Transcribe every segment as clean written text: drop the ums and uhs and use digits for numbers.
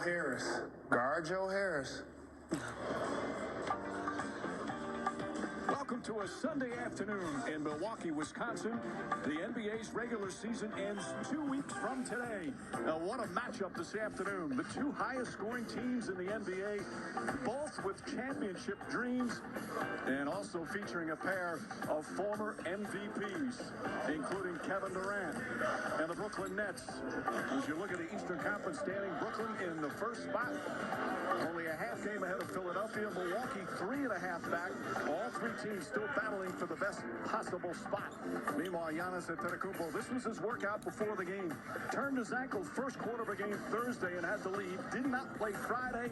Harris. Guard Joe Harris. Welcome to a Sunday afternoon in Milwaukee, Wisconsin. The NBA's regular season ends 2 weeks from today. Now, what a matchup this afternoon. The two highest scoring teams in the NBA, both with championship dreams, and also featuring a pair of former MVPs, including Kevin Durant and the Brooklyn Nets. As you look at the Eastern Conference standing, Brooklyn in the first spot, only a half game ahead of Philadelphia. Milwaukee 3.5 back. All three teams still battling for the best possible spot. Meanwhile, Giannis Antetokounmpo, this was his workout before the game. Turned his ankle first quarter of a game Thursday and had to leave. Did not play Friday,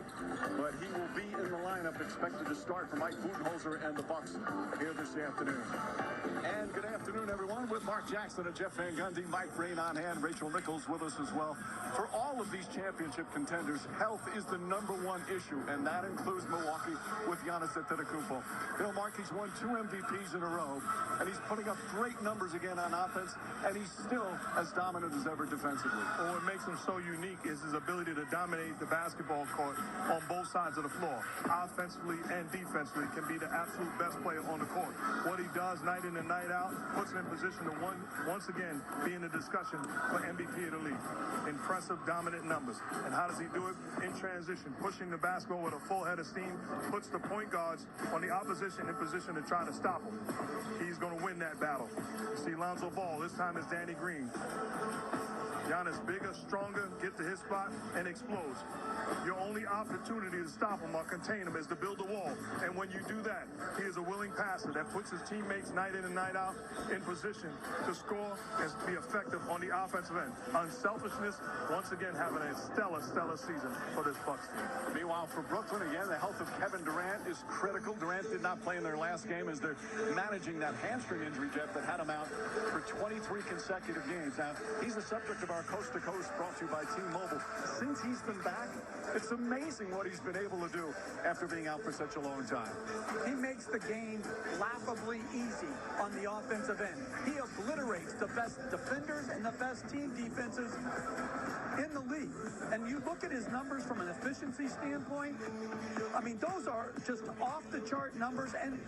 but he will be in the lineup, expected to start for Mike Budenholzer and the Bucks here this afternoon. And good afternoon, everyone, with Mark Jackson and Jeff Van Gundy, Mike Breen on hand, Rachel Nichols with us as well. For all of these championship contenders, health is the #1 issue, and that includes Milwaukee with Giannis Antetokounmpo. Bill Mark, he's won 2 MVPs in a row, and he's putting up great numbers again on offense, and he's still as dominant as ever defensively. Well, what makes him so unique is his ability to dominate the basketball court on both sides of the floor. Offensively and defensively, can be the absolute best player on the court. What he does night in and night out puts him in position to once again be in the discussion for MVP of the league. Impressive, dominant numbers. And how does he do it? In transition, pushing the basketball with a full head of steam, puts the point guards on the opposition in position to try to stop him. He's going to win that battle. You see Lonzo Ball, this time it's Danny Green. Giannis bigger, stronger, get to his spot, and explodes. Your only opportunity to stop him or contain him is to build a wall. And when you do that, he is a willing passer that puts his teammates night in and night out in position to score and be effective on the offensive end. Unselfishness, once again, having a stellar season for this Bucks team. Meanwhile, for Brooklyn, again, the health of Kevin Durant is critical. Durant did not play in their last game as they're managing that hamstring injury, Jeff, that had him out for 23 consecutive games. Now, he's the subject of our Coast to Coast brought to you by T-Mobile. Since he's been back, it's amazing what he's been able to do after being out for such a long time. He makes the game laughably easy on the offensive end. He obliterates the best defenders and the best team defenses in the league. And you look at his numbers from an efficiency standpoint, I mean, those are just off-the-chart numbers. And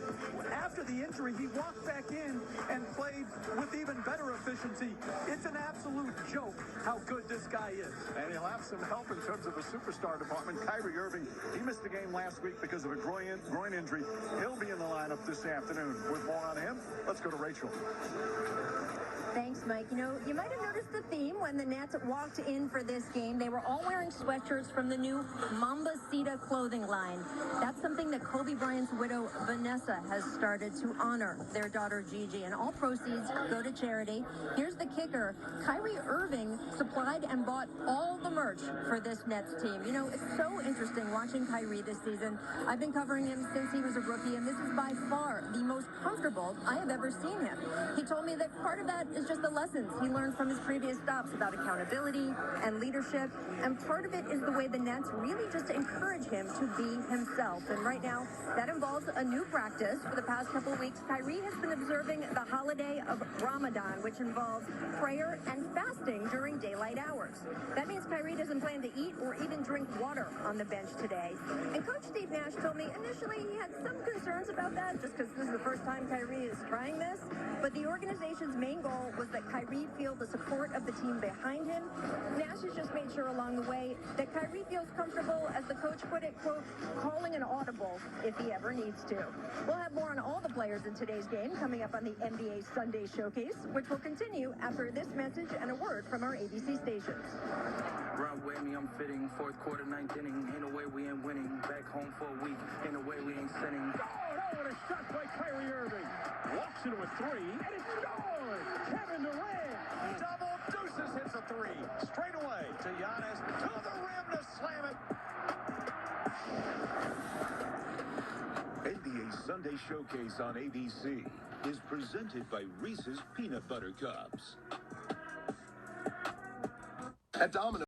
after the injury, he walked back in and played with even better efficiency. It's an absolute joke how good this guy is. And he'll have some help in terms of the superstar department. Kyrie Irving, he missed the game last week because of a groin injury. He'll be in the lineup this afternoon. With more on him, let's go to Rachel. Thanks, Mike. You know, you might have noticed the theme when the Nets walked in for this game. They were all wearing sweatshirts from the new Mambacita clothing line. That's something that Kobe Bryant's widow, Vanessa, has started to honor their daughter, Gigi. And all proceeds go to charity. Here's the kicker. Kyrie Irving supplied and bought all the merch for this Nets team. You know, it's so interesting watching Kyrie this season. I've been covering him since he was a rookie, and this is by far the most comfortable I have ever seen him. He told me that part of that is just the lessons he learned from his previous stops about accountability and leadership, and part of it is the way the Nets really just encourage him to be himself. And right now, that involves a new practice. For the past couple of weeks, Kyrie has been observing the holiday of Ramadan, which involves prayer and fasting during daylight hours. That means Kyrie doesn't plan to eat or even drink water on the bench today. And Coach Steve Nash told me initially he had some concerns about that, just because this is the first time Kyrie is trying this. But the organization's main goal was that Kyrie feel the support of the team behind him. Nash has just made sure along the way that Kyrie feels comfortable, as the coach put it, quote, calling an audible if he ever needs to. We'll have more on all the players in today's game coming up on the NBA Sunday Showcase, which will continue after this message and a word from our ABC stations. Broadway, me, I'm fitting. Fourth quarter, ninth inning. Ain't no way we ain't winning. Back home for a week. Ain't no way we ain't sinning. Oh, what a shot by Kyrie Irving. Walks into a three, and it's scored! Kevin Durant! Double deuces hits a three. Straight away to Giannis. To the rim to slam it. NBA Sunday Showcase on ABC is presented by Reese's Peanut Butter Cups. At Domino's.